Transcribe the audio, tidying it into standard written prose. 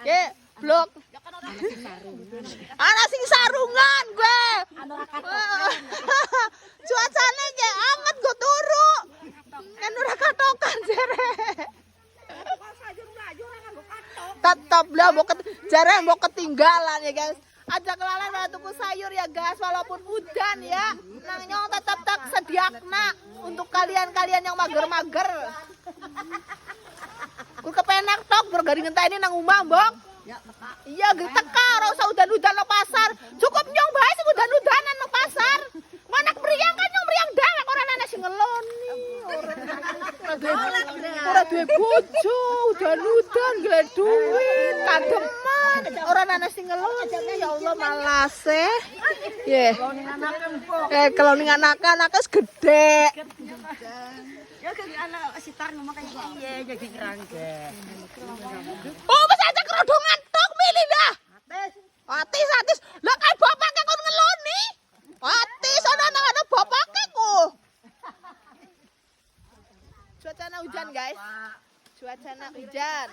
Ke blok. Ana sing sarungan gue. Cuacane kayak amat gue turu. Kan ora katokan jere. Tetap lah jarang mau ketinggalan ya guys. Ajak lalan pada tuku sayur ya guys, walaupun hujan ya. Nang nyong tetap tak sediakna untuk kalian-kalian yang mager-mager. Ku kepenak tok bergaring entah ini nang umah, Mbok. Iya, teka ora usah udan-udan nang pasar. Cukup nyong bae sing udan-udanan nang pasar. Manak mriyang kan nyong mriyang dawek ora ana sing ngeloni. Ora duwe bojo, udan-udan golek duit, kademan. Ora ana sing ngeloni. Ya Allah malas ya. Kalau ning anak-anak wis gedhe. Ya kan anak sitar ngomong kayak iya jadi kerangga. Oh, wis aja kerodongan tok milih dah. Atis. Lah kae bapake kon ngeloni. Atis ana bapake ku. Cuacana hujan, guys. Cuacana hujan.